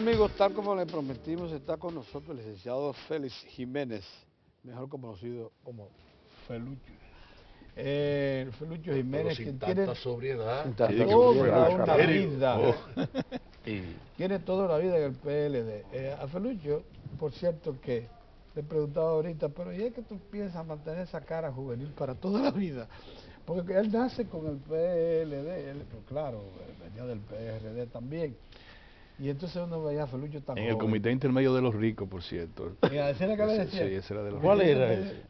amigos, tal como le prometimos, está con nosotros el licenciado Félix Jiménez, mejor conocido como Felucho. Felucho Jiménez, sin que tanta tiene sobriedad. toda una vida, Sí. tiene toda una vida en el PLD. A Felucho, por cierto, que le preguntaba ahorita, pero ¿y es que tú piensas mantener esa cara juvenil para toda la vida? Porque él nace con el PLD, él, pues claro, venía del PRD también. Y entonces uno veía a Felucho tan En joven. el Comité Intermedio de los Ricos, por cierto. Mira, ese era que le decía. Sí, ese era de los ¿Cuál ricos. era ese?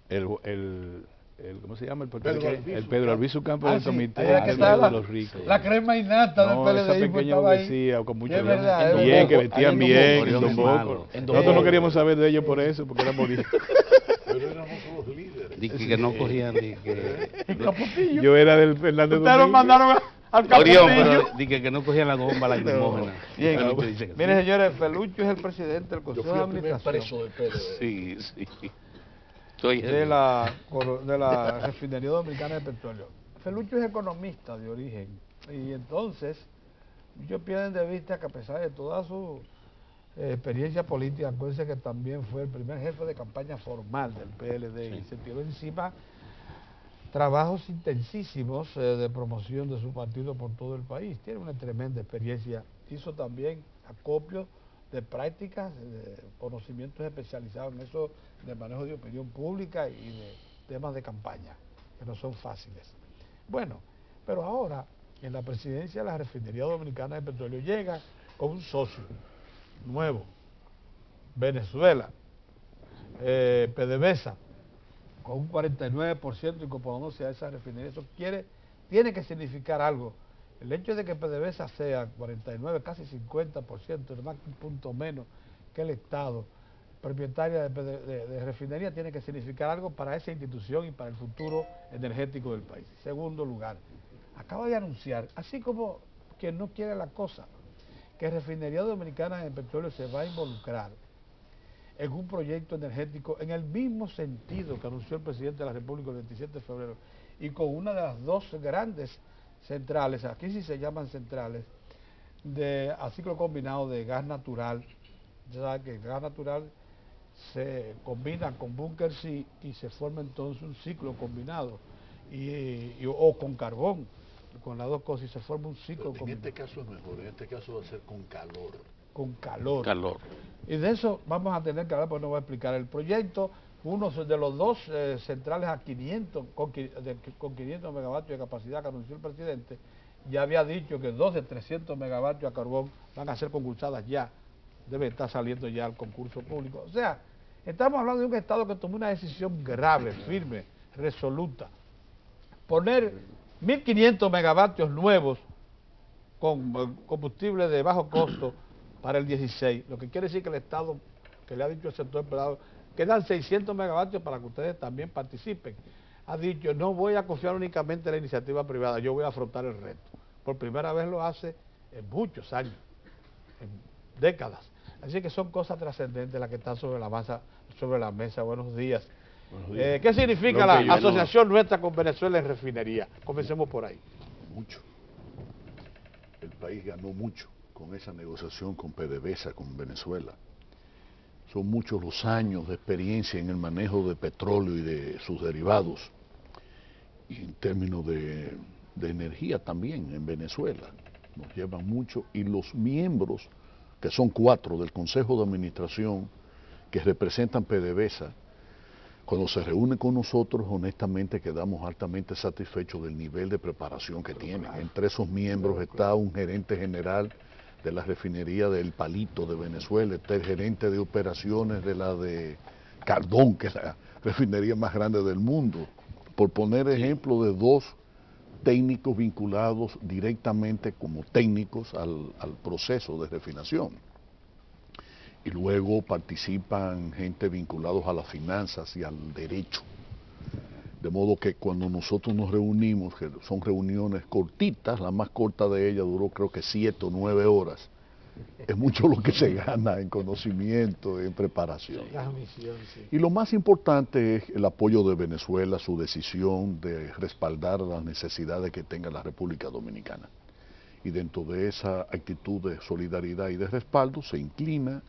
¿Cómo se llama? Pedro Pedro Albizu Campos del sí, Comité ahí era que Intermedio estaba de los Ricos. la crema innata No, del esa PLD pequeña estaba ahí. burguesía, con mucho Es verdad, bien, es que verdad. vestían bien, en Don Boco. Boco. En Don Nosotros no Boco. queríamos saber de ellos por eso, porque éramos Pero éramos los líderes. Que no cogían, El Capotillo. Yo era del Fernández Ustedes lo Domínguez. mandaron al Orión, Capotillo. pero que no cogían la bomba lacrimógena. Bien, Felucho dice que mire señores, Felucho es el presidente del Yo Consejo fui de el primer Administración preso del PLD. sí, sí. Estoy de la Refinería Dominicana de Petróleo. Felucho es economista de origen y entonces muchos pierden de vista que a pesar de toda su experiencia política, acuérdense que también fue el primer jefe de campaña formal del PLD y se tiró encima trabajos intensísimos de promoción de su partido por todo el país. Tiene una tremenda experiencia. Hizo también acopio de prácticas, de conocimientos especializados en eso de manejo de opinión pública y de temas de campaña, que no son fáciles. Bueno, pero ahora en la presidencia de la Refinería Dominicana de Petróleo llega con un socio nuevo, Venezuela, PDVSA, con un 49% incorporándose a esa refinería. Eso tiene que significar algo. El hecho de que PDVSA sea 49, casi 50%, más que un punto menos que el Estado, propietaria de refinería, tiene que significar algo para esa institución y para el futuro energético del país. Segundo lugar, acaba de anunciar, así como que no quiere la cosa, que Refinería Dominicana de Petróleo se va a involucrar en un proyecto energético en el mismo sentido que anunció el presidente de la República el 27 de febrero y con una de las dos grandes centrales, aquí sí se llaman centrales, a ciclo combinado de gas natural. Ya saben que el gas natural se combina con búnkers y se forma entonces un ciclo combinado o con carbón, con las dos cosas y se forma un ciclo En combinado. este caso es mejor, en este caso va a ser con calor. Con calor. calor. Y de eso vamos a tener que hablar, pues no voy a explicar el proyecto. Uno de los dos centrales a 500, con 500 megavatios de capacidad que anunció el presidente, ya había dicho que dos de 300 megavatios a carbón van a ser concursadas ya. Debe estar saliendo ya al concurso público. O sea, estamos hablando de un Estado que tomó una decisión grave, firme, resoluta. Poner 1.500 megavatios nuevos con combustible de bajo costo para el 16, lo que quiere decir que el Estado, que le ha dicho al sector privado, quedan 600 megavatios para que ustedes también participen. Ha dicho, no voy a confiar únicamente en la iniciativa privada, yo voy a afrontar el reto. Por primera vez lo hace en muchos años, en décadas. Así que son cosas trascendentes las que están sobre la mesa. Buenos días. ¿Qué significa la asociación nuestra con Venezuela en refinería? Comencemos por ahí. Mucho. El país ganó mucho con esa negociación con PDVSA, con Venezuela. Son muchos los años de experiencia en el manejo de petróleo y de sus derivados. Y en términos de energía también en Venezuela. Nos llevan mucho y los miembros, que son 4 del Consejo de Administración, que representan PDVSA, cuando se reúnen con nosotros, honestamente quedamos altamente satisfechos del nivel de preparación que tienen. Entre esos miembros está un gerente general de la refinería del Palito de Venezuela, está el gerente de operaciones de la de Cardón, que es la refinería más grande del mundo, por poner ejemplo de 2 técnicos vinculados directamente como técnicos al proceso de refinación. Y luego participan gente vinculados a las finanzas y al derecho. De modo que cuando nosotros nos reunimos, que son reuniones cortitas, la más corta de ellas duró creo que 7 o 9 horas, es mucho lo que se gana en conocimiento, en preparación. Y lo más importante es el apoyo de Venezuela, su decisión de respaldar las necesidades que tenga la República Dominicana. y dentro de esa actitud de solidaridad y de respaldo se inclina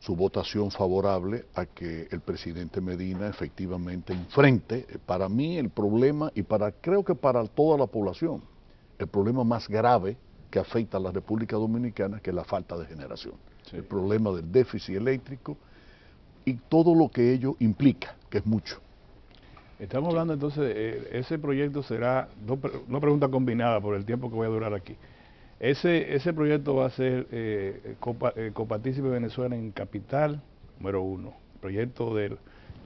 su votación favorable a que el presidente Medina efectivamente enfrente, para mí, el problema, y creo que para toda la población, el problema más grave que afecta a la República Dominicana, que es la falta de generación. Sí. El problema del déficit eléctrico y todo lo que ello implica, que es mucho. Estamos hablando entonces, ese proyecto será, una pregunta combinada por el tiempo que voy a durar aquí. Ese proyecto va a ser copartícipe de Venezuela en capital, número 1. Proyecto de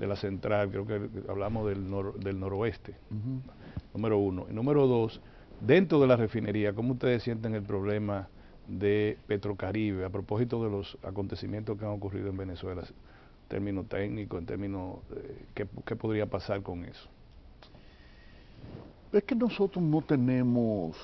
la central, creo que hablamos del noroeste, número 1. Y número 2, dentro de la refinería, ¿cómo ustedes sienten el problema de Petrocaribe a propósito de los acontecimientos que han ocurrido en Venezuela? En términos técnicos, en términos, ¿qué podría pasar con eso? Es que nosotros no tenemos,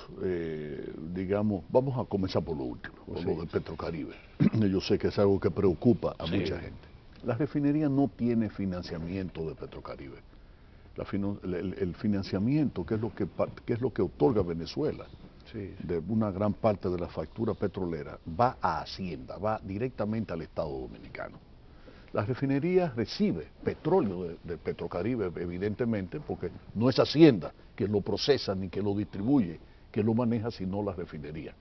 digamos, vamos a comenzar por lo último, por lo de Petrocaribe. Yo sé que es algo que preocupa a mucha gente. La refinería no tiene financiamiento de Petrocaribe. El financiamiento, que es lo que otorga Venezuela, de una gran parte de la factura petrolera, va a Hacienda, va directamente al Estado Dominicano. La refinería recibe petróleo de Petrocaribe, evidentemente, porque no es Hacienda que lo procesa ni que lo distribuye, que lo maneja, sino la refinería.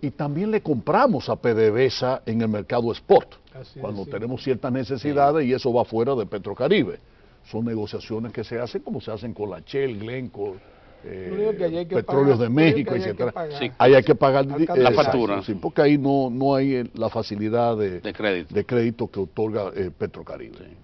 Y también le compramos a PDVSA en el mercado spot, cuando tenemos ciertas necesidades y eso va fuera de Petrocaribe. Son negociaciones que se hacen como se hacen con la Shell, Glencore, Petróleos de México, etc. Ahí hay que pagar la factura. Sí, porque ahí no hay la facilidad de crédito que otorga Petrocaribe. Sí.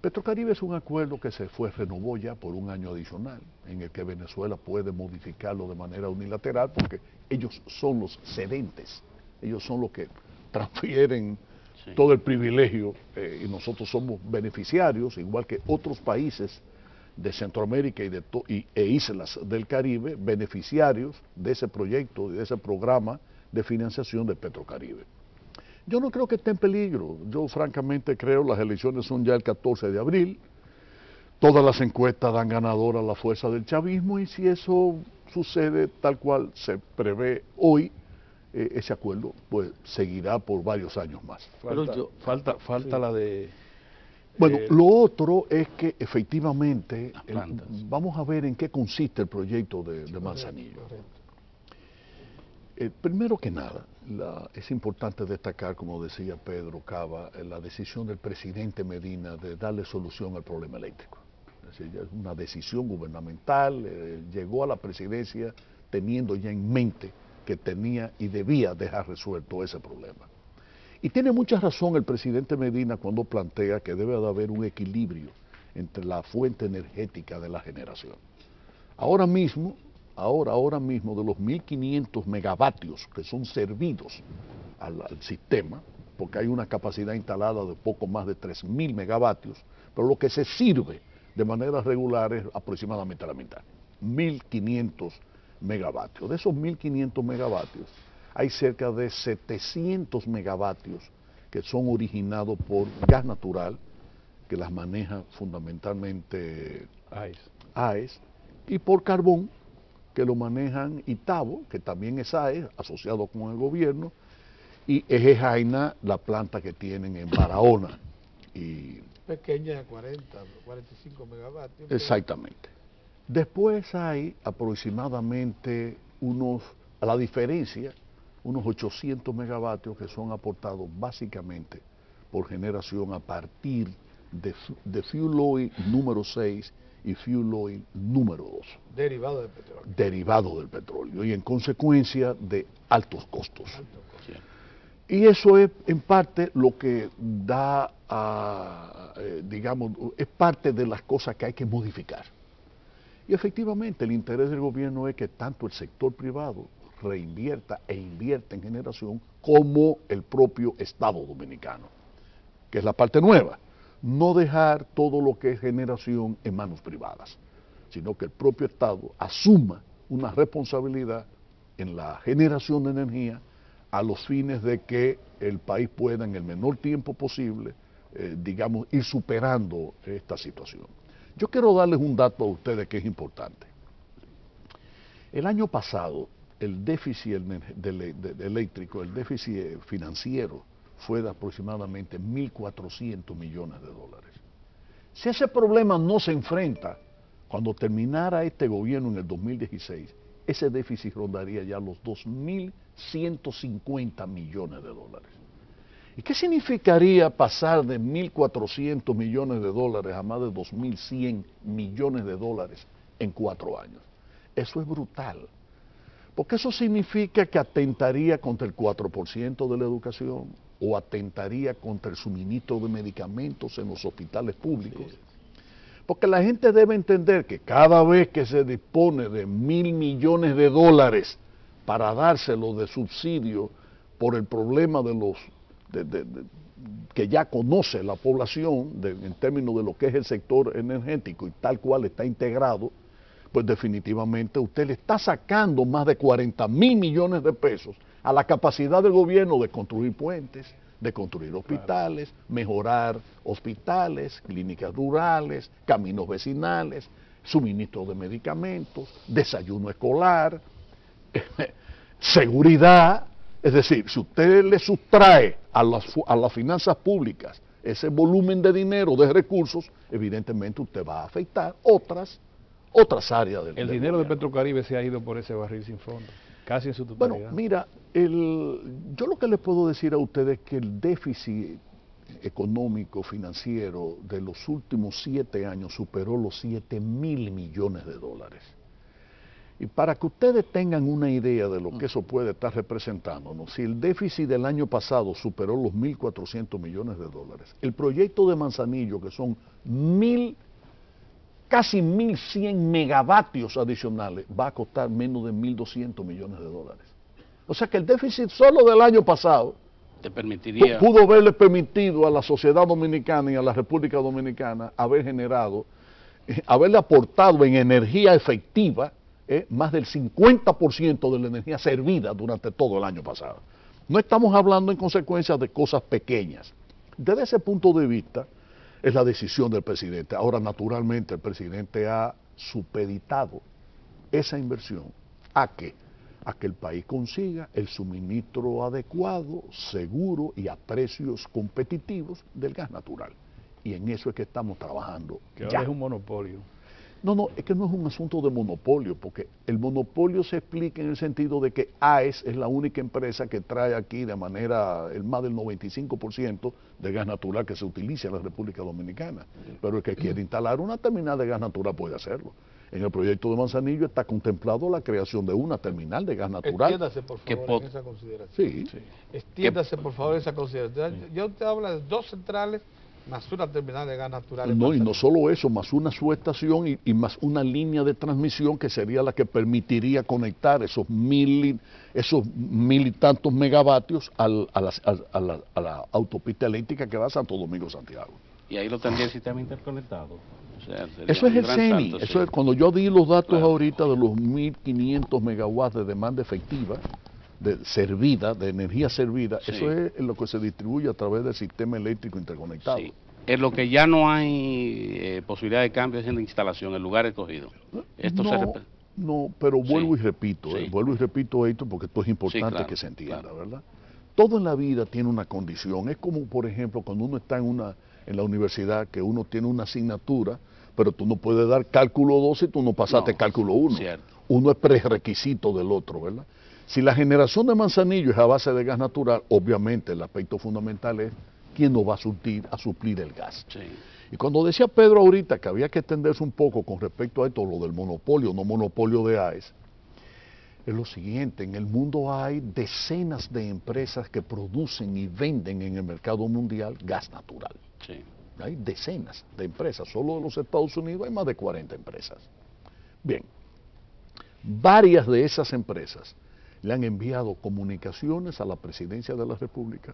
Petrocaribe es un acuerdo que se renovó ya por un año adicional, en el que Venezuela puede modificarlo de manera unilateral, porque ellos son los cedentes, ellos son los que transfieren todo el privilegio, y nosotros somos beneficiarios, igual que otros países de Centroamérica e islas del Caribe, beneficiarios de ese proyecto y de ese programa de financiación de Petrocaribe. Yo no creo que esté en peligro. Yo francamente creo, las elecciones son ya el 14 de abril, todas las encuestas dan ganadora a la fuerza del chavismo, y si eso sucede tal cual se prevé hoy, ese acuerdo pues seguirá por varios años más. Falta la de... Bueno, lo otro es que efectivamente, vamos a ver en qué consiste el proyecto de Manzanillo. Primero que nada, es importante destacar, como decía Pedro Cava, la decisión del presidente Medina de darle solución al problema eléctrico. Es decir, es una decisión gubernamental, llegó a la presidencia teniendo ya en mente que tenía y debía dejar resuelto ese problema. Y tiene mucha razón el presidente Medina cuando plantea que debe de haber un equilibrio entre la fuente energética de la generación. Ahora mismo, de los 1.500 megavatios que son servidos al sistema, porque hay una capacidad instalada de poco más de 3.000 megavatios, pero lo que se sirve de manera regular es aproximadamente la mitad, 1.500 megavatios. De esos 1.500 megavatios, hay cerca de 700 megavatios que son originados por gas natural, que las maneja fundamentalmente AES, y por carbón, que lo manejan Itabo, que también es AES, asociado con el gobierno, y Eje Jaina, la planta que tienen en Barahona. Pequeña de 45 megavatios. Exactamente. Después hay aproximadamente a la diferencia, unos 800 megavatios que son aportados básicamente por generación a partir de fuel oil número 6 y fuel oil número 2. Derivado del petróleo. Derivado del petróleo y en consecuencia de altos costos. Sí. Y eso es en parte lo que da, digamos, es parte de las cosas que hay que modificar. Y efectivamente el interés del gobierno es que tanto el sector privado reinvierta e invierta en generación como el propio Estado dominicano, que es la parte nueva. No dejar todo lo que es generación en manos privadas, sino que el propio Estado asuma una responsabilidad en la generación de energía a los fines de que el país pueda en el menor tiempo posible, digamos, ir superando esta situación. Yo quiero darles un dato a ustedes que es importante. El año pasado, el déficit eléctrico, el déficit financiero fue de aproximadamente 1.400 millones de dólares. Si ese problema no se enfrenta, cuando terminara este gobierno en el 2016, ese déficit rondaría ya los 2.150 millones de dólares. ¿Y qué significaría pasar de 1.400 millones de dólares a más de 2.100 millones de dólares en 4 años? Eso es brutal, porque eso significa que atentaría contra el 4% de la educación o atentaría contra el suministro de medicamentos en los hospitales públicos. Sí. Porque la gente debe entender que cada vez que se dispone de 1.000 millones de dólares para dárselo de subsidio por el problema de los que ya conoce la población en términos de lo que es el sector energético y tal cual está integrado, pues definitivamente usted le está sacando más de 40.000 millones de pesos a la capacidad del gobierno de construir puentes, de construir hospitales, claro, mejorar hospitales, clínicas rurales, caminos vecinales, suministro de medicamentos, desayuno escolar, seguridad. Es decir, si usted le sustrae a las finanzas públicas ese volumen de dinero, de recursos, evidentemente usted va a afectar otras áreas del El dinero de Petrocaribe se ha ido por ese barril sin fondo, casi en su totalidad. Bueno, mira, yo lo que les puedo decir a ustedes es que el déficit económico, financiero de los últimos 7 años superó los 7.000 millones de dólares. Y para que ustedes tengan una idea de lo que eso puede estar representándonos, si el déficit del año pasado superó los 1.400 millones de dólares, el proyecto de Manzanillo, que son casi 1.100 megavatios adicionales, va a costar menos de 1.200 millones de dólares. O sea que el déficit solo del año pasado te permitiría, pudo haberle permitido a la sociedad dominicana y a la República Dominicana haber generado, haberle aportado en energía efectiva más del 50% de la energía servida durante todo el año pasado. No estamos hablando en consecuencia de cosas pequeñas. Desde ese punto de vista es la decisión del presidente. Ahora, naturalmente, el presidente ha supeditado esa inversión ¿a qué? A que el país consiga el suministro adecuado, seguro y a precios competitivos del gas natural. Y en eso es que estamos trabajando. Que ahora es un monopolio. No, es que no es un asunto de monopolio, porque el monopolio se explica en el sentido de que AES es la única empresa que trae aquí de manera, más del 95% de gas natural que se utiliza en la República Dominicana. Pero el que quiere instalar una terminal de gas natural puede hacerlo. En el proyecto de Manzanillo está contemplado la creación de una terminal de gas natural. Extiéndase, por favor, en esa consideración. Sí. Extiéndase, por favor, en esa consideración. Ya usted habla de 2 centrales más una terminal de gas natural. No, y no solo eso, más una subestación y más una línea de transmisión que sería la que permitiría conectar esos mil y tantos megavatios a la autopista eléctrica que va a Santo Domingo-Santiago. Y ahí lo tendría el sistema interconectado. O sea, eso es el CENI, salto, eso sí. es cuando yo di los datos Claro. ahorita de los 1.500 megawatts de demanda efectiva, de energía servida, sí. Eso es lo que se distribuye a través del sistema eléctrico interconectado. Sí. En lo que ya no hay posibilidad de cambio es en la instalación, el lugar escogido. Esto no, pero vuelvo sí. y repito, sí. Vuelvo y repito esto porque esto es importante, sí, claro, que se entienda, claro. ¿Verdad? Todo en la vida tiene una condición. Es como, por ejemplo, cuando uno está en la universidad, que uno tiene una asignatura, pero tú no puedes dar cálculo 2 si tú no pasaste cálculo 1. Cierto. Uno es prerequisito del otro, ¿verdad? Si la generación de Manzanillo es a base de gas natural, obviamente el aspecto fundamental es quién nos va a suplir el gas. Sí. Y cuando decía Pedro ahorita que había que extenderse un poco con respecto a esto, lo del monopolio, no monopolio de AES, es lo siguiente: en el mundo hay decenas de empresas que producen y venden en el mercado mundial gas natural. Sí. Hay decenas de empresas, solo de los Estados Unidos hay más de 40 empresas. Bien, varias de esas empresas le han enviado comunicaciones a la presidencia de la República,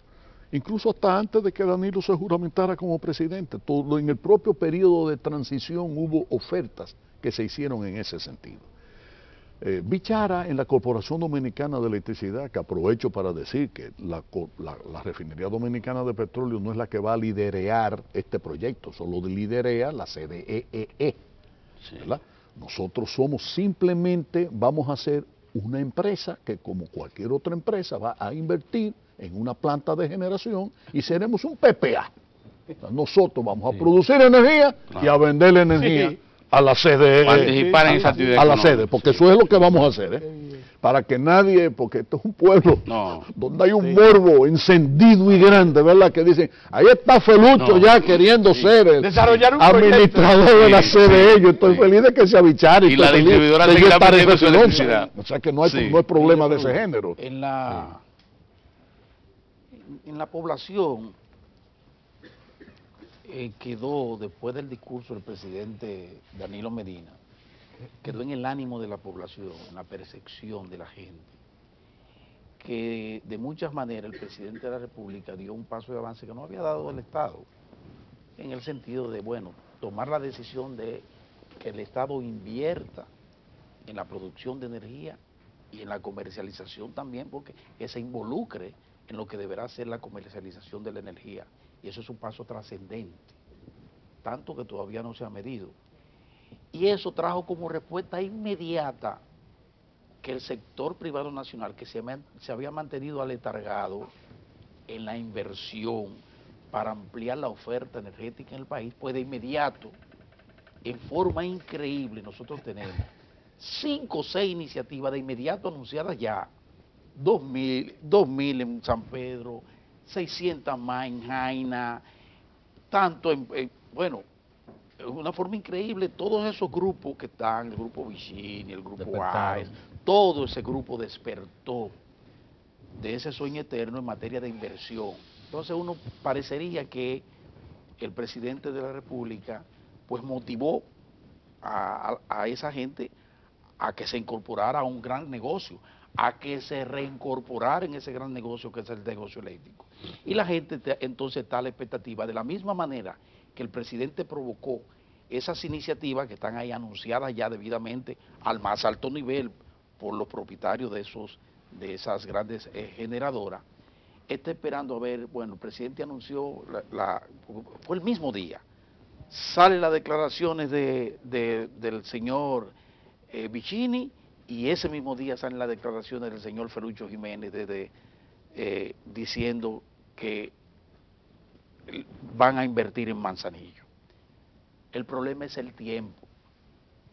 incluso hasta antes de que Danilo se juramentara como presidente. Todo, en el propio periodo de transición hubo ofertas que se hicieron en ese sentido. Bichara, en la Corporación Dominicana de Electricidad, que aprovecho para decir que la Refinería Dominicana de Petróleo no es la que va a liderear este proyecto, solo liderea la CDEE, ¿verdad? Nosotros vamos a hacer una empresa que, como cualquier otra empresa, va a invertir en una planta de generación y seremos un PPA. O sea, nosotros vamos a producir energía y a venderle energía a la CDE, Participar en esa actividad a la económica. sede, porque eso es lo que vamos a hacer, para que nadie, porque esto es un pueblo donde hay un morbo encendido y grande, ¿verdad? Que dicen, ahí está Felucho ya queriendo ser el Desarrollar un administrador de la CDE, yo estoy feliz de que se avichare, Y la estoy feliz distribuidora de yo seguirá estar en vendiendo su Residencia. electricidad. O sea que no hay problema de ese género. En la población quedó, después del discurso del presidente Danilo Medina, quedó en el ánimo de la población, en la percepción de la gente, que de muchas maneras el presidente de la República dio un paso de avance que no había dado el Estado, en el sentido de, bueno, tomar la decisión de que el Estado invierta en la producción de energía y en la comercialización también, porque que se involucre en lo que deberá ser la comercialización de la energía. Y eso es un paso trascendente, tanto que todavía no se ha medido. Y eso trajo como respuesta inmediata que el sector privado nacional, que se había mantenido aletargado en la inversión para ampliar la oferta energética en el país, pues de inmediato, en forma increíble, nosotros tenemos 5 o 6 iniciativas de inmediato anunciadas ya, 2.000 en San Pedro, 600 más en Jaina, tanto bueno, es una forma increíble, todos esos grupos que están, el grupo Vicini, el grupo AES, todo ese grupo despertó de ese sueño eterno en materia de inversión. Entonces uno parecería que el presidente de la República pues motivó a esa gente a que se incorporara a un gran negocio, a que se reincorporara en ese gran negocio que es el negocio eléctrico. Y la gente entonces está a la expectativa, de la misma manera que el presidente provocó esas iniciativas que están ahí anunciadas ya debidamente al más alto nivel por los propietarios de esas grandes generadoras, está esperando a ver, bueno, el presidente anunció, fue el mismo día, salen las declaraciones del señor Vicini, y ese mismo día salen las declaraciones del señor Felucho Jiménez diciendo que van a invertir en Manzanillo. El problema es el tiempo.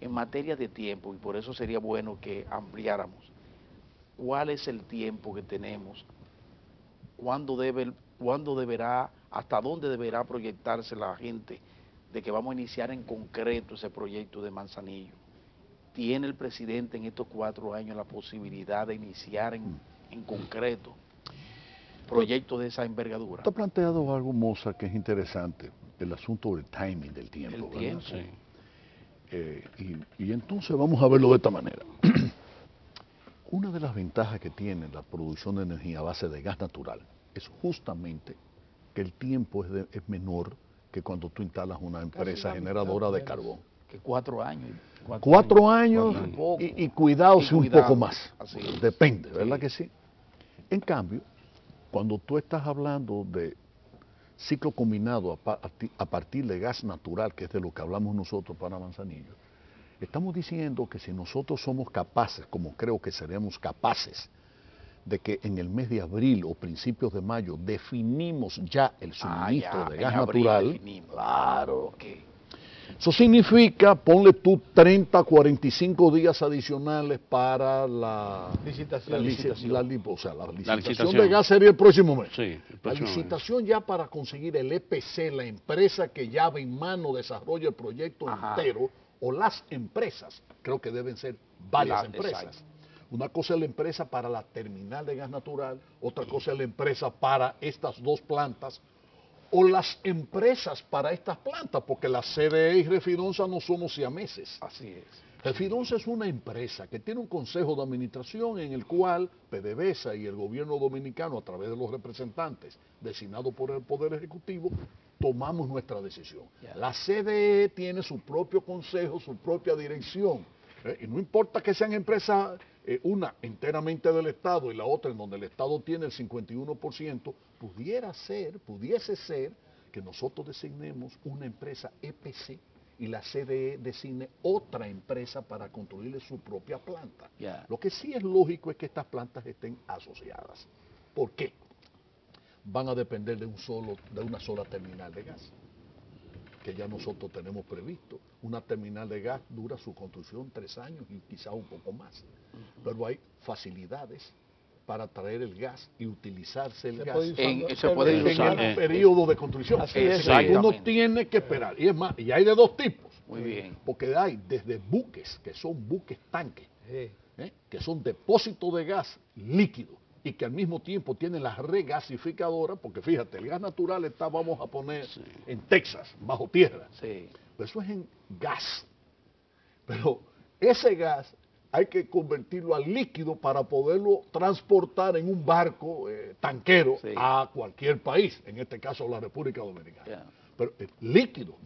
En materia de tiempo, y por eso sería bueno que ampliáramos, ¿cuál es el tiempo que tenemos? ¿Cuándo deberá, hasta dónde deberá proyectarse la gente de que vamos a iniciar en concreto ese proyecto de Manzanillo? ¿Tiene el presidente en estos 4 años la posibilidad de iniciar en concreto proyectos de esa envergadura? Te ha planteado algo, Moza, que es interesante, el asunto del timing del tiempo. El tiempo. Sí. Y entonces vamos a verlo de esta manera. Una de las ventajas que tiene la producción de energía a base de gas natural es justamente que el tiempo es menor que cuando tú instalas una empresa generadora de carbón. Que 4 años. 4 años y cuidado si un poco más. Así es. Depende, ¿verdad Sí. que sí? En cambio, cuando tú estás hablando de ciclo combinado a partir de gas natural, que es de lo que hablamos nosotros para Manzanillo, estamos diciendo que si nosotros somos capaces, como creo que seremos capaces, de que en el mes de abril o principios de mayo definimos ya el suministro de gas natural, Definimos. claro. Okay. Eso significa, ponle tú 30, 45 días adicionales para la Licitación. licitación licitación. de gas sería el próximo mes. Sí, el La próximo mes. licitación ya para conseguir el EPC, la empresa que llave en mano desarrolla el proyecto entero, o las empresas, creo que deben ser varias empresas. Exacto. Una cosa es la empresa para la terminal de gas natural, otra cosa es la empresa para estas 2 plantas, o las empresas para estas plantas, porque la CDE y Refidonza no somos siameses. Así es. Refidonza es una empresa que tiene un consejo de administración en el cual PDVSA y el gobierno dominicano, a través de los representantes designados por el Poder Ejecutivo, tomamos nuestra decisión. La CDE tiene su propio consejo, su propia dirección, y no importa que sean empresas, una enteramente del Estado y la otra en donde el Estado tiene el 51%, pudiese ser que nosotros designemos una empresa EPC y la CDE designe otra empresa para construirle su propia planta. Ya. Lo que sí es lógico es que estas plantas estén asociadas. ¿Por qué? Van a depender de una sola terminal de gas, que ya nosotros tenemos previsto. Una terminal de gas dura su construcción 3 años y quizá un poco más. Pero hay facilidades para traer el gas y utilizarse el gas se puede en usar el periodo de construcción. Así es. Uno tiene que esperar. Y es más, y hay de dos tipos. Muy bien. Porque hay desde buques, que son buques tanques, Sí. que son depósitos de gas líquido y que al mismo tiempo tienen las regasificadoras, porque fíjate, el gas natural está, vamos a poner, en Texas, bajo tierra. Sí. Pero eso es en gas. Pero ese gas hay que convertirlo a líquido para poderlo transportar en un barco tanquero Sí. a cualquier país, en este caso la República Dominicana. Ya. Pero líquido,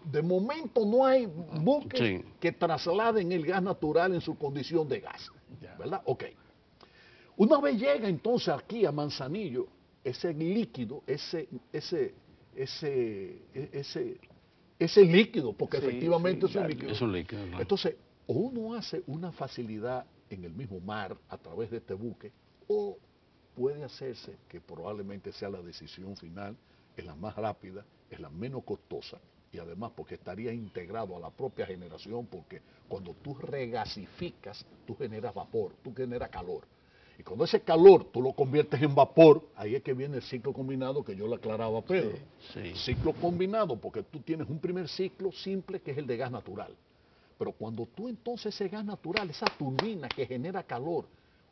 de momento no hay buques Sí. que trasladen el gas natural en su condición de gas, ¿verdad? Ok. Una vez llega entonces aquí a Manzanillo, ese líquido, ese líquido, porque Sí, efectivamente sí, es un claro. líquido. Es un líquido, claro. Entonces, o uno hace una facilidad en el mismo mar a través de este buque, o puede hacerse, que probablemente sea la decisión final, es la más rápida, es la menos costosa, y además porque estaría integrado a la propia generación, porque cuando tú regasificas, tú generas vapor, tú generas calor. Y cuando ese calor tú lo conviertes en vapor, ahí es que viene el ciclo combinado que yo le aclaraba a Pedro. Sí. Ciclo combinado, porque tú tienes un primer ciclo simple que es el de gas natural. Pero cuando tú entonces ese gas natural, esa turbina que genera calor,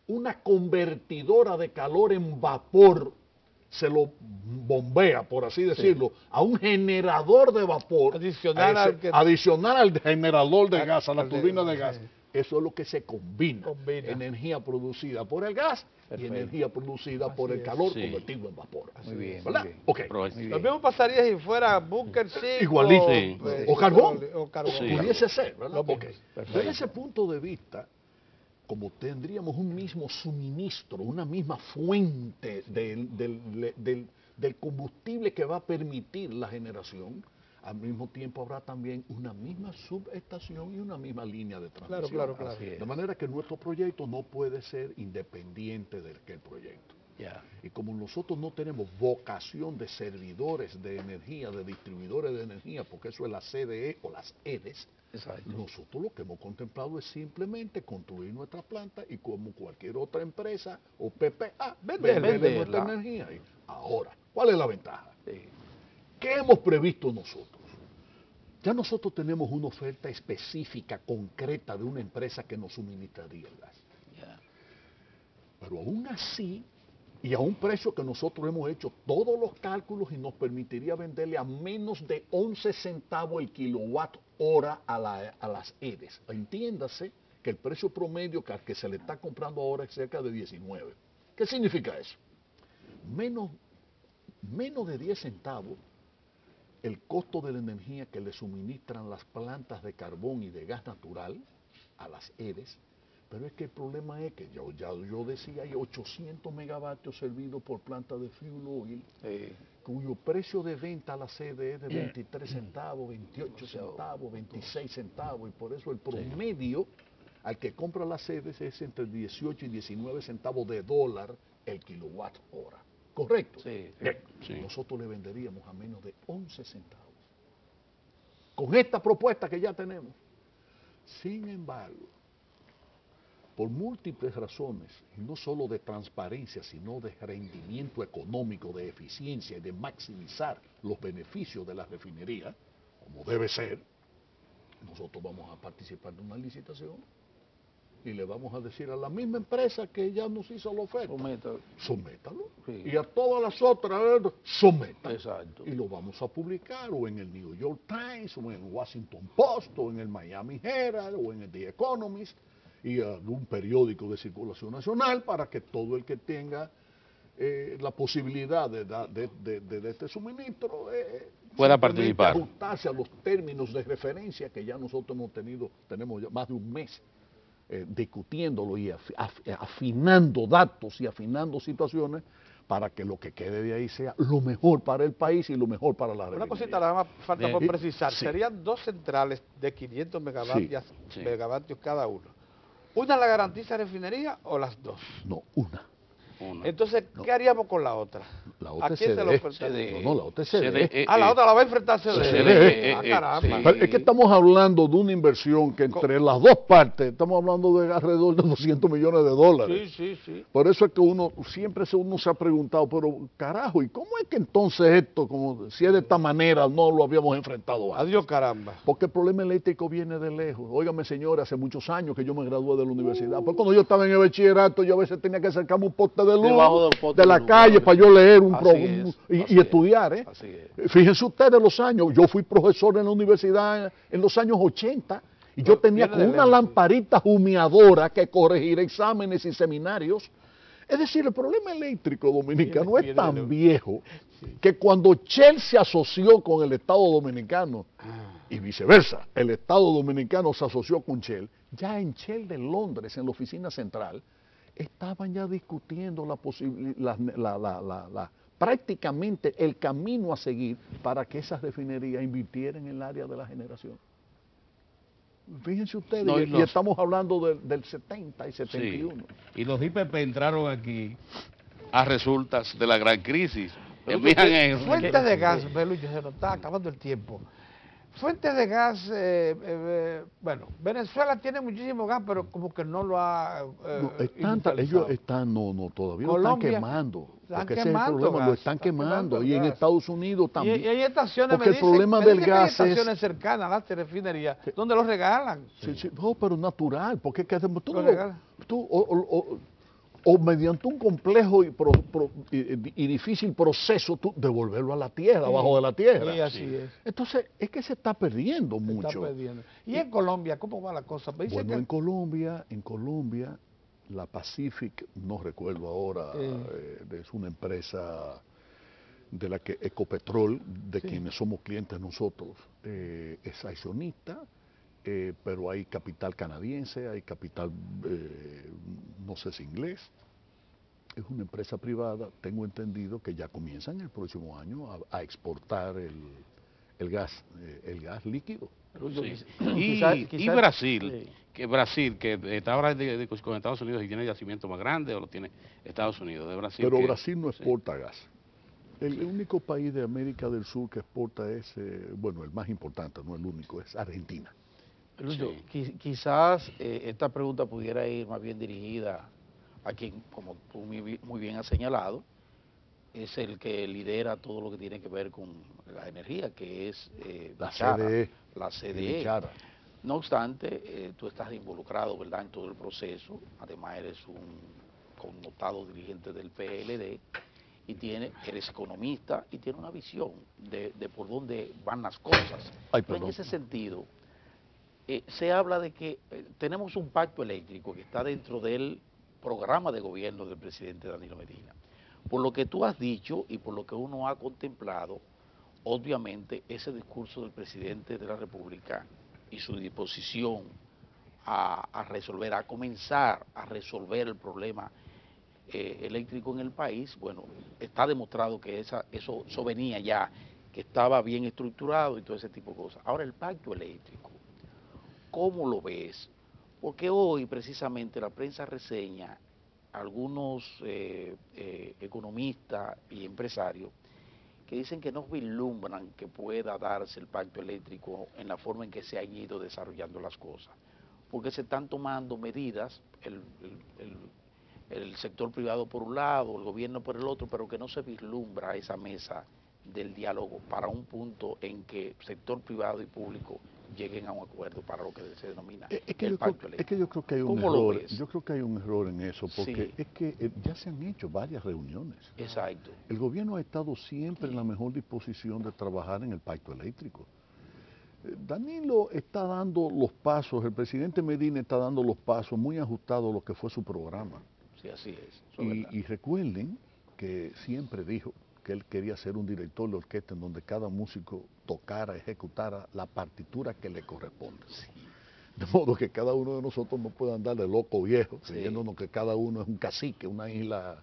una convertidora de calor en vapor, se lo bombea, por así decirlo, a un generador de vapor, Adicional a ese- al que- adicional al generador de Al- gas, a la al de- turbina de gas. sí. Eso es lo que se combina. Combina. Energía producida por el gas y Perfecto. energía producida por Así el es. calor Sí. convertido en vapor. Muy bien, ¿Verdad? muy bien. Ok. Pero es- Muy Lo bien. mismo pasaría si fuera Bunker 5 Igualito. Sí. O carbón. O carbón. Sí. Pudiese ser, ¿verdad? Lo mismo. Ok. Perfecto. Desde ese punto de vista, como tendríamos un mismo suministro, una misma fuente del combustible que va a permitir la generación, al mismo tiempo habrá también una misma subestación y una misma línea de transmisión. Claro, claro. Así es. De manera que nuestro proyecto no puede ser independiente del que el proyecto. Ya. Y como nosotros no tenemos vocación de servidores de energía, de distribuidores de energía, porque eso es la CDE o las EDES, Exacto. nosotros lo que hemos contemplado es simplemente construir nuestra planta y como cualquier otra empresa o PPA, venderle venderla. nuestra energía. Ahora, ¿cuál es la ventaja? Sí. ¿Qué hemos previsto nosotros? Ya nosotros tenemos una oferta específica, concreta de una empresa que nos suministraría el gas. Ya. Pero aún así, y a un precio que nosotros hemos hecho todos los cálculos y nos permitiría venderle a menos de 11 centavos el kilowatt hora a las EDES. Entiéndase que el precio promedio que se le está comprando ahora es cerca de 19. ¿Qué significa eso? Menos de 10 centavos el costo de la energía que le suministran las plantas de carbón y de gas natural a las EDES. Pero es que el problema es que yo decía, hay 800 megavatios servidos por planta de fuel oil, cuyo precio de venta a la CDE es de 23 centavos, 28 centavos, 26 centavos, y por eso el promedio al que compra las CDE es entre 18 y 19 centavos de dólar el kilowatt hora. ¿Correcto? Sí. Bien. Sí. Nosotros le venderíamos a menos de 11 centavos. Con esta propuesta que ya tenemos. Sin embargo, por múltiples razones, y no solo de transparencia, sino de rendimiento económico, de eficiencia y de maximizar los beneficios de la refinería, como debe ser, nosotros vamos a participar de una licitación y le vamos a decir a la misma empresa que ya nos hizo la oferta, sométalo. Sí. Y a todas las otras, sométalo. Exacto. Y lo vamos a publicar o en el New York Times, o en el Washington Post, o en el Miami Herald, o en el The Economist, y algún periódico de circulación nacional, para que todo el que tenga la posibilidad de este suministro Pueda simplemente participar. ajustarse a los términos de referencia que ya nosotros tenemos ya más de un mes discutiéndolo y afinando datos y afinando situaciones para que lo que quede de ahí sea lo mejor para el país y lo mejor para la refinería. Una cosita nada más falta por precisar. Sí. Serían 2 centrales de 500 megavatios, Sí. megavatios cada uno. ¿Una la garantiza refinería o las 2? No, una. Entonces, ¿qué haríamos con la otra? La otra ¿A es quién se lo CDE. enfrentamos? No, la otra es CDE. La otra la va a enfrentar CDE. Caramba. Pero es que estamos hablando de una inversión que entre las dos partes, estamos hablando de alrededor de 200 millones de dólares. Sí. Por eso es que uno se ha preguntado, pero carajo, ¿y cómo es que entonces esto, como si es de esta manera, no lo habíamos enfrentado antes? Adiós, caramba. Porque el problema eléctrico viene de lejos. Óigame, señora, hace muchos años que yo me gradué de la universidad. Pues cuando yo estaba en el bachillerato, yo a veces tenía que acercarme un poste de luz Debajo del poste de la de luz, calle para yo leer y es, estudiar. así es. Fíjense ustedes los años. Yo fui profesor en la universidad en los años 80 y yo tenía con una lamparita humeadora que corregir exámenes y seminarios. Es decir, el problema eléctrico dominicano es tan viejo que cuando Shell se asoció con el Estado Dominicano y viceversa, el Estado Dominicano se asoció con Shell, ya en Shell de Londres, en la oficina central, estaban ya discutiendo prácticamente el camino a seguir para que esas refinerías invirtieran en el área de la generación. Fíjense ustedes, y estamos hablando del 70 y 71. Sí. Y los IPP entraron aquí a resultas de la gran crisis. Fuentes de gas, Belucho, se nos está acabando el tiempo. Fuentes de gas, bueno, Venezuela tiene muchísimo gas, pero como que no lo ha ellos están, todavía lo están quemando. Porque ese es el problema, gas, lo están quemando. Y en Estados Unidos también. Y hay estaciones, porque el problema del gas hay estaciones cercanas a las refinerías donde lo regalan. Sí, no, pero natural, porque tú o mediante un complejo y difícil proceso, tú devolverlo a la tierra, abajo de la tierra. Sí, así es. Entonces, es que se está perdiendo mucho. Se está perdiendo. ¿Y en Colombia cómo va la cosa? Bueno, en Colombia, la Pacific, no recuerdo ahora, es una empresa de la que Ecopetrol, de quienes somos clientes nosotros, es accionista. Pero hay capital canadiense, hay capital, no sé si inglés. Es una empresa privada, tengo entendido que ya comienzan el próximo año a exportar el gas líquido. Sí. Y Brasil, que está ahora con Estados Unidos y tiene yacimiento más grande, o lo tiene Estados Unidos, de Brasil. Pero Brasil no exporta gas. El único país de América del Sur que exporta es, bueno, el más importante, no el único, es Argentina. Lucho, quizás esta pregunta pudiera ir más bien dirigida a quien, como tú muy bien has señalado, es el que lidera todo lo que tiene que ver con la energía, que es CDE. La CDE. No obstante, tú estás involucrado, ¿verdad?, en todo el proceso. Además, eres un connotado dirigente del PLD y eres economista y tienes una visión de por dónde van las cosas. En ese sentido, se habla de que tenemos un pacto eléctrico que está dentro del programa de gobierno del presidente Danilo Medina. Por lo que tú has dicho y por lo que uno ha contemplado, obviamente ese discurso del presidente de la República y su disposición a resolver, a comenzar a resolver el problema eléctrico en el país, bueno, está demostrado que eso venía ya, que estaba bien estructurado y todo ese tipo de cosas. Ahora, el pacto eléctrico, ¿cómo lo ves? Porque hoy precisamente la prensa reseña algunos economistas y empresarios que dicen que no vislumbran que pueda darse el pacto eléctrico en la forma en que se han ido desarrollando las cosas, porque se están tomando medidas, el sector privado por un lado, el gobierno por el otro, pero que no se vislumbra esa mesa del diálogo para un punto en que sector privado y público lleguen a un acuerdo para lo que se denomina el pacto eléctrico. Es que yo creo que hay un error. Yo creo que hay un error en eso, porque es que ya se han hecho varias reuniones. Exacto. El gobierno ha estado siempre en la mejor disposición de trabajar en el pacto eléctrico. Danilo está dando los pasos, el presidente Medina está dando los pasos muy ajustados a lo que fue su programa. Sí, así es. Y recuerden que siempre dijo que él quería ser un director de orquesta en donde cada músico tocara, ejecutara la partitura que le corresponde. Sí. De modo que cada uno de nosotros no puede andar de loco viejo, creyéndonos que cada uno es un cacique, una isla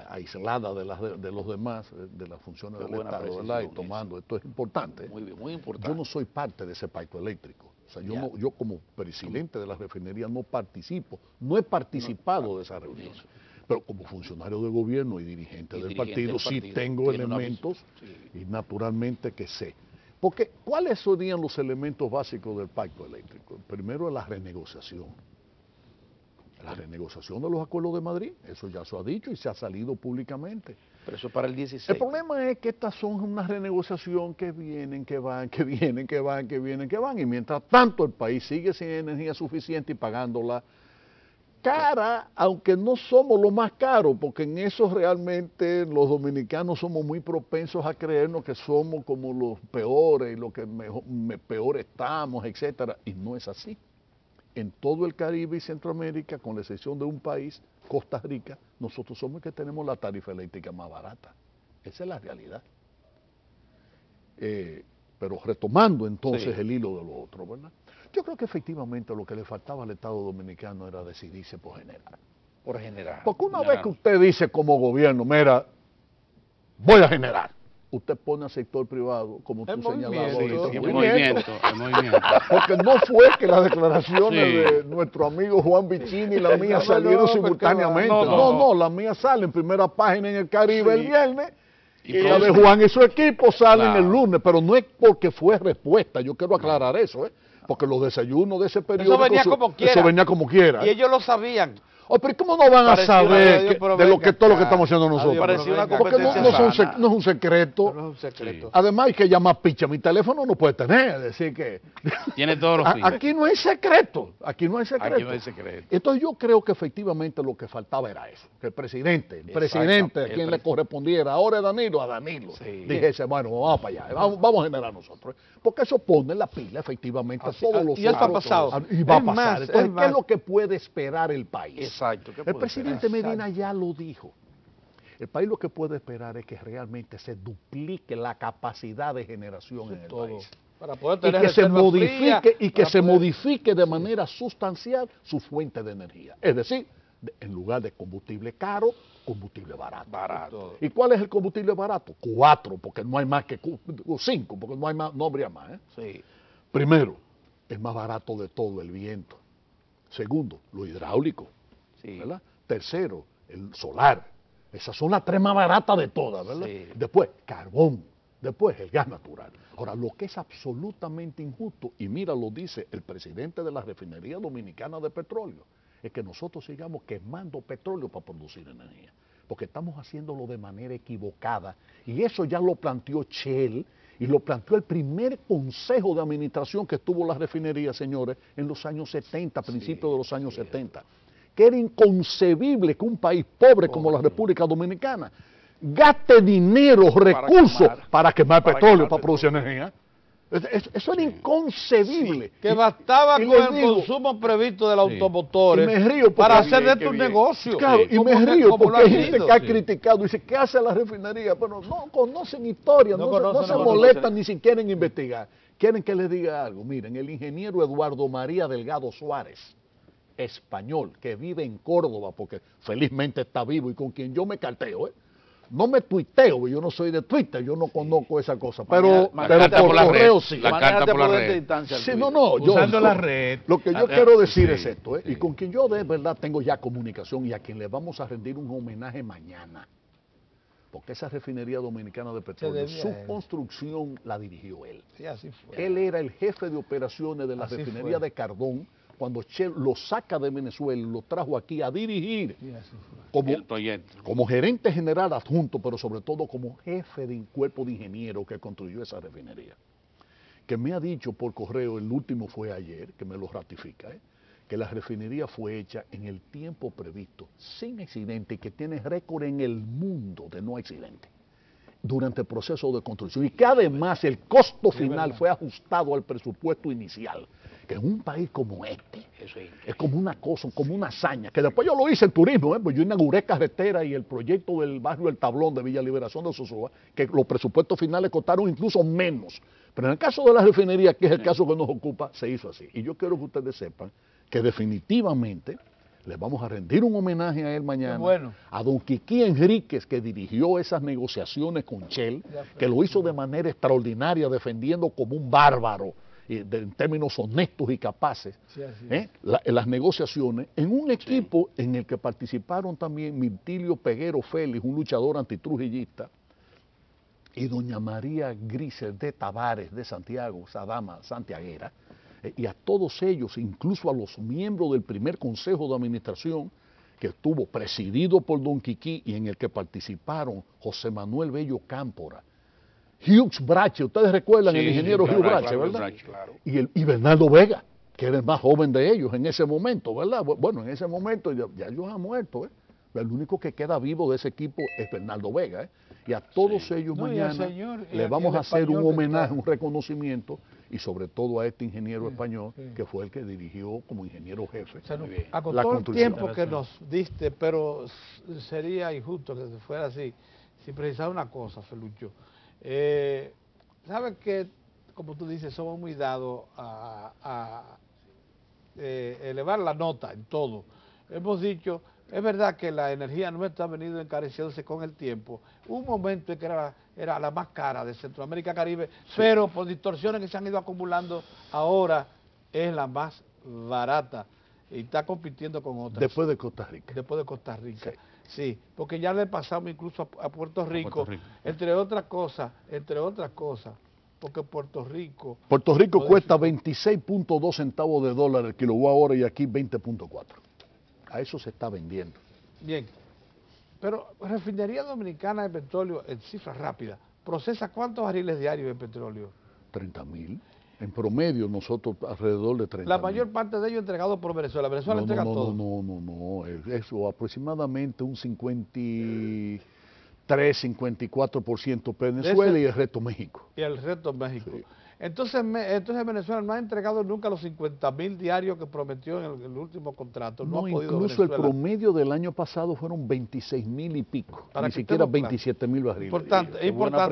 aislada de los demás, de las funciones del Estado, ¿verdad? Y tomando, esto es importante. Muy bien, muy importante. Yo no soy parte de ese pacto eléctrico. O sea, yo como presidente de la refinería no participo, no he participado de esa reunión. Pero como funcionario de gobierno y dirigente del partido, sí tengo elementos y naturalmente que sé. Porque, ¿cuáles serían los elementos básicos del pacto eléctrico? Primero es la renegociación. La renegociación de los acuerdos de Madrid, eso ya se ha dicho y se ha salido públicamente. Pero eso es para el 16. El problema es que estas son una renegociación que vienen, que van, que vienen, que van, que vienen, que van. Y mientras tanto el país sigue sin energía suficiente y pagándola cara, aunque no somos los más caros, porque en eso realmente los dominicanos somos muy propensos a creernos que somos como los peores y los que peor estamos, etcétera. Y no es así. En todo el Caribe y Centroamérica, con la excepción de un país, Costa Rica, nosotros somos los que tenemos la tarifa eléctrica más barata. Esa es la realidad. Pero retomando entonces el hilo de lo otro, ¿verdad? Yo creo que efectivamente lo que le faltaba al Estado Dominicano era decidirse por generar. Por generar. Porque una vez que usted dice como gobierno, mira, voy a generar, usted pone al sector privado, como tú señalabas ahorita, el movimiento. Porque no fue que las declaraciones de nuestro amigo Juan Vicini y la mía salieron simultáneamente. No, las mías salen en primera página en el Caribe el viernes y la de Juan y su equipo salen el lunes, pero no es porque fue respuesta, yo quiero aclarar eso, porque los desayunos de ese periódico, eso venía como quiera. Y ellos lo sabían. Pero ¿cómo no van a saber de todo lo que estamos haciendo nosotros? Porque no es un secreto. No es un secreto. Además hay que llamar picha. Mi teléfono no puede tener, es decir que... Tiene todos los fines. Aquí no hay secreto. Aquí no hay secreto. Entonces yo creo que efectivamente lo que faltaba era eso. Que el presidente a quien le correspondiera, ahora es Danilo, a Danilo. Dijese, bueno, vamos para allá, vamos a generar nosotros. Porque eso pone la pila efectivamente a todos los... Y eso ha pasado. Y va a pasar. Entonces, ¿qué es lo que puede esperar el país? Exacto. El presidente Medina ya lo dijo. El país lo que puede esperar es que realmente se duplique la capacidad de generación en el país. Para poder tener y que se modifique de manera sustancial su fuente de energía. Es decir, en lugar de combustible caro, combustible barato. ¿Y cuál es el combustible barato? 4, porque no hay más que 5, porque no habría más. Primero, el más barato de todo, el viento. Segundo, lo hidráulico. ¿Verdad? Tercero, el solar. Esas son las 3 más baratas de todas, ¿verdad? Después, carbón. Después, el gas natural. Ahora, lo que es absolutamente injusto, y mira, lo dice el presidente de la Refinería Dominicana de Petróleo, es que nosotros sigamos quemando petróleo para producir energía. Porque estamos haciéndolo de manera equivocada. Y eso ya lo planteó Shell y lo planteó el primer consejo de administración que tuvo la refinería, señores, en los años 70, principios de los años 70. Que era inconcebible que un país pobre como la República Dominicana gaste dinero, recursos para quemar petróleo, para producir energía. Eso era inconcebible. Que bastaba con el consumo previsto de los automotores para hacer de estos negocios. Claro, y me río porque hay gente que ha criticado y dice, ¿qué hace la refinería? Pero no conocen historia, no se molestan ni siquiera en investigar. Quieren que les diga algo. Miren, el ingeniero Eduardo María Delgado Suárez, español, que vive en Córdoba, porque felizmente está vivo y con quien yo me carteo, no me tuiteo, yo no soy de Twitter, yo no conozco esa cosa, pero por correo sí. La carta por la red. Sí, usando la red. Lo que yo quiero decir es esto, y con quien yo de verdad tengo ya comunicación y a quien le vamos a rendir un homenaje mañana, porque esa refinería dominicana de petróleo, su construcción la dirigió él. Sí, así fue. Él era el jefe de operaciones de la refinería de Cardón, cuando Shell lo saca de Venezuela, lo trajo aquí a dirigir el proyecto. Como gerente general adjunto, pero sobre todo como jefe de un cuerpo de ingenieros que construyó esa refinería. Que me ha dicho por correo, el último fue ayer, que me lo ratifica, que la refinería fue hecha en el tiempo previsto, sin accidente, y que tiene récord en el mundo de no accidente durante el proceso de construcción. Y que además el costo final fue ajustado al presupuesto inicial. Que en un país como este, es como una cosa, como una hazaña, que después yo lo hice en turismo, pues yo inauguré carretera y el proyecto del barrio El Tablón de Villa Liberación de Sosúa, que los presupuestos finales costaron incluso menos. Pero en el caso de la refinería, que es el caso que nos ocupa, se hizo así. Y yo quiero que ustedes sepan que definitivamente Le vamos a rendir un homenaje a él mañana. Bueno. A don Quiquí Enríquez, que dirigió esas negociaciones con Shell, que lo hizo de manera extraordinaria, defendiendo como un bárbaro, en términos honestos y capaces, Sí, las negociaciones, en un equipo en el que participaron también Mirtilio Peguero Félix, un luchador antitrujillista, y doña María Griser de Tavares de Santiago, esa dama santiaguera, y a todos ellos, incluso a los miembros del primer consejo de administración, que estuvo presidido por don Quiquí y en el que participaron José Manuel Bello Cámpora, Hughes Brache, ustedes recuerdan el ingeniero Hughes Brache, ¿verdad? Claro. Y Bernardo Vega, que era el más joven de ellos en ese momento, ¿verdad? Bueno, en ese momento ya ellos han muerto, ¿eh? El único que queda vivo de ese equipo es Bernardo Vega, ¿eh? Y a todos ellos mañana le vamos a hacer un homenaje, un reconocimiento, y sobre todo a este ingeniero español, que fue el que dirigió como ingeniero jefe a la todo el construcción. tiempo que nos diste, pero sería injusto que fuera así, sin precisar una cosa, Felucho. ¿Sabes que, como tú dices, somos muy dados a elevar la nota en todo? Hemos dicho, es verdad que la energía nuestra ha venido encareciéndose con el tiempo. Un momento en que era la más cara de Centroamérica Caribe, pero por distorsiones que se han ido acumulando, ahora es la más barata y está compitiendo con otras. Después de Costa Rica. Después de Costa Rica. Sí, porque ya le pasamos incluso a Puerto Rico, Rico. entre otras cosas, porque Puerto Rico cuesta 26.2 centavos de dólar el kilowatt hora y aquí 20.4. A eso se está vendiendo. Bien, pero Refinería Dominicana de Petróleo, en cifras rápidas, ¿procesa cuántos barriles diarios de petróleo? 30.000. En promedio nosotros alrededor de 30.000. La mayor parte de ellos entregados por Venezuela. Venezuela entrega todo. No. Eso aproximadamente un 53-54% Venezuela y el resto México. Y el resto México. Sí. Entonces Venezuela no ha entregado nunca los 50.000 diarios que prometió en el último contrato. No ha podido incluso Venezuela. El promedio del año pasado fueron 26.000 y pico. Para ni que siquiera estemos 27.000 barriles. Importante.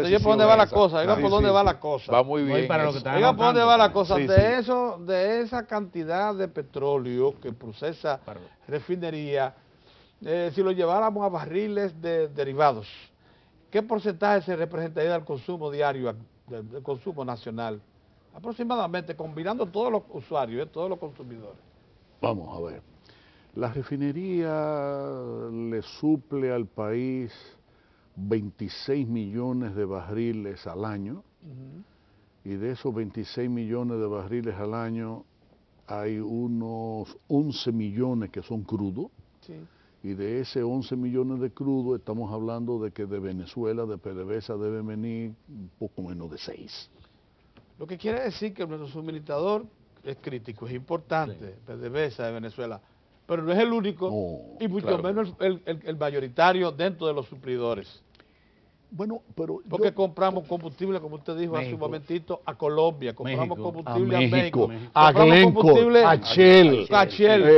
Oiga por dónde va la cosa, oiga por dónde va la cosa. Va muy bien. Oiga por dónde va la cosa. De esa cantidad de petróleo que procesa refinería, si lo lleváramos a barriles de derivados, ¿qué porcentaje se representaría del consumo diario, del consumo nacional? Aproximadamente, combinando todos los usuarios, todos los consumidores. Vamos a ver. La refinería le suple al país 26 millones de barriles al año, y de esos 26 millones de barriles al año hay unos 11 millones que son crudos. Sí. Y de ese 11 millones de crudo estamos hablando de que de Venezuela, de PDVSA, debe venir un poco menos de 6. Lo que quiere decir que nuestro suministrador es crítico, es importante, PDVSA de Venezuela, pero no es el único, y mucho menos el mayoritario dentro de los suplidores. Bueno, pero porque compramos combustible, como usted dijo hace un momentito, a Colombia, compramos combustible a México, a Glencore, a Shell,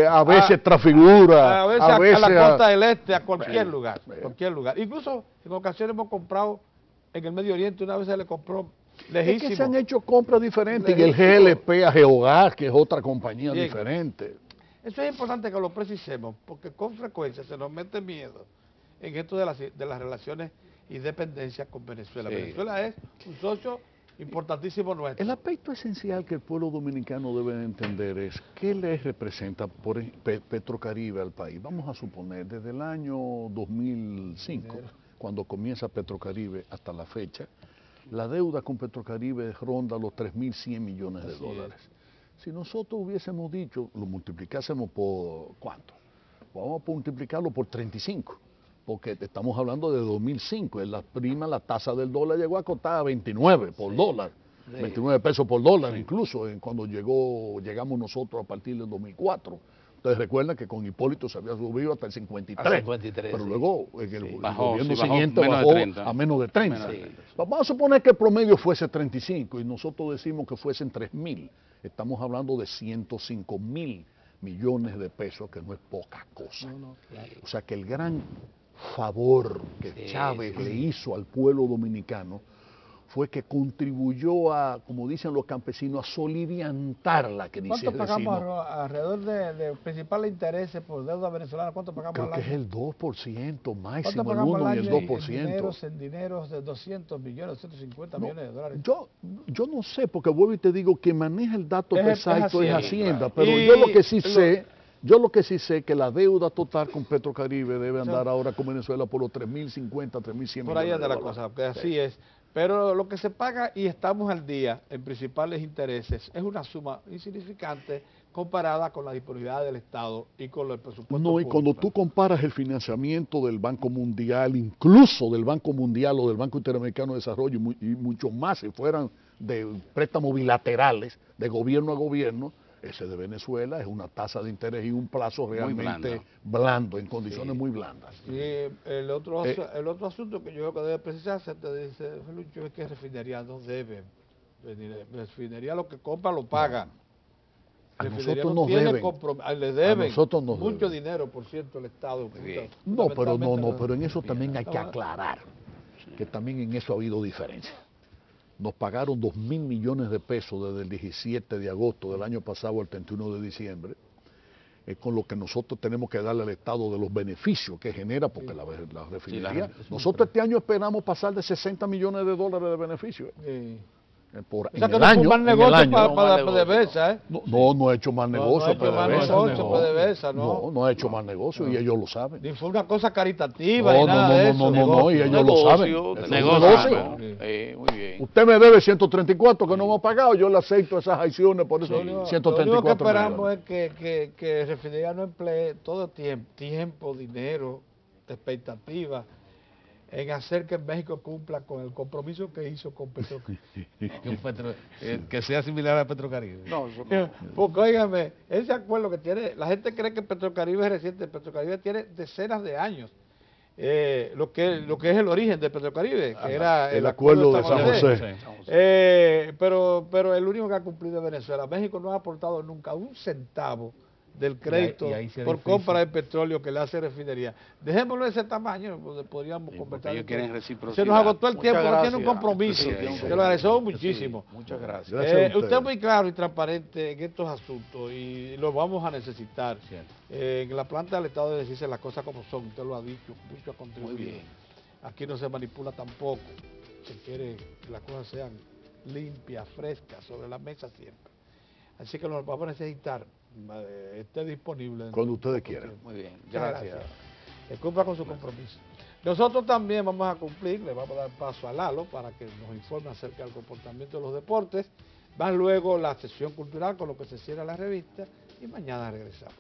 a veces Trafigura, a veces a la costa del este, a cualquier lugar, Incluso en ocasiones hemos comprado en el Medio Oriente, una vez se le compró lejísimo. Es que se han hecho compras diferentes, y el GLP a Geogas, que es otra compañía diferente. Eso es importante que lo precisemos, porque con frecuencia se nos mete miedo en esto de las relaciones y dependencia con Venezuela. Venezuela es un socio importantísimo nuestro. El aspecto esencial que el pueblo dominicano debe entender es qué le representa por Petrocaribe al país. Vamos a suponer, desde el año 2005, cuando comienza Petrocaribe hasta la fecha, la deuda con Petrocaribe ronda los 3.100 millones de dólares. Si nosotros hubiésemos dicho, lo multiplicásemos por ¿cuánto? Vamos a multiplicarlo por 35. Porque estamos hablando de 2005, en la tasa del dólar llegó a costar 29 por dólar, 29 pesos por dólar incluso, cuando llegamos nosotros a partir del 2004. Ustedes recuerdan que con Hipólito se había subido hasta el 53, pero luego el gobierno siguiente bajó a menos de 30. Vamos a suponer que el promedio fuese 35 y nosotros decimos que fuesen 3.000. Estamos hablando de 105.000 millones de pesos, que no es poca cosa. O sea que el gran favor que Chávez le hizo al pueblo dominicano fue que contribuyó a, como dicen los campesinos, a soliviantar la crisis. ¿Cuánto pagamos alrededor de principales intereses por deuda venezolana? ¿Cuánto pagamos Creo al año? que es el 2%, máximo el pagamos 1 al y el año 2%. en dineros de 200 millones, 250 millones de dólares. Yo no sé, porque vuelvo y te digo que maneja el dato exacto es Hacienda, claro. pero yo lo que sí sé... Yo lo que sí sé que la deuda total con Petrocaribe debe andar ahora con Venezuela por los 3.050, 3.100 millones. Por ahí anda la cosa, que así es. Pero lo que se paga y estamos al día en principales intereses es una suma insignificante comparada con la disponibilidad del Estado y con el presupuesto No, y público. cuando tú comparas el financiamiento del Banco Mundial, incluso del Banco Mundial o del Banco Interamericano de Desarrollo, y mucho más si fueran de préstamos bilaterales de gobierno a gobierno, ese de Venezuela es una tasa de interés y un plazo realmente blando, en condiciones muy blandas. Y el otro asunto que yo creo que debe precisarse, te dice Felucho, es que refinería no debe venir. Refinería lo que compra lo paga. A Refinería nosotros no nos tiene deben. le deben A nosotros nos mucho deben. dinero, por cierto, el Estado. No, pero en eso también hay que aclarar que también en eso ha habido diferencia. Nos pagaron 2.000 millones de pesos desde el 17 de agosto del año pasado al 31 de diciembre, con lo que nosotros tenemos que darle al Estado de los beneficios que genera, porque la refinería... nosotros este año esperamos pasar de 60 millones de dólares de beneficios. O sea que no fue un mal negocio para PDVSA, ¿eh? No ha hecho mal negocio PDVSA. No ha hecho mal negocio y ellos lo saben. Ni fue una cosa caritativa ni nada de eso. No, y ellos lo saben. Negocio. Muy bien. Usted me debe 134 que no hemos pagado, yo le acepto esas acciones por eso 134. Lo único que esperamos es que Refinería no emplee todo tiempo, dinero, expectativa en hacer que México cumpla con el compromiso que hizo con Petrocaribe. Que sea similar a Petrocaribe. No, eso no. Porque, óigame, ese acuerdo que tiene, la gente cree que Petrocaribe es reciente, Petrocaribe tiene decenas de años. Lo que es el origen de Petrocaribe, que era el acuerdo de San José. Pero el único que ha cumplido es Venezuela. México no ha aportado nunca un centavo del crédito por compra de petróleo que le hace refinería. Dejémoslo de ese tamaño, donde podríamos conversar. Ellos quieren reciprocidad. Se nos agotó el tiempo, no tiene un compromiso. Sí, que lo agradecemos muchísimo. Muchas gracias. Usted es muy claro y transparente en estos asuntos y lo vamos a necesitar. En la planta del Estado de decirse las cosas como son, usted lo ha dicho, mucho ha contribuido. Muy bien. Aquí no se manipula tampoco. Se quiere que las cosas sean limpias, frescas, sobre la mesa siempre. Así que lo vamos a necesitar. Esté disponible cuando ustedes quieran. Muy bien, gracias. Cumpla con su compromiso. Nosotros también vamos a cumplir, le vamos a dar paso a Lalo para que nos informe acerca del comportamiento de los deportes. Va luego la sesión cultural con lo que se cierra la revista y mañana regresamos.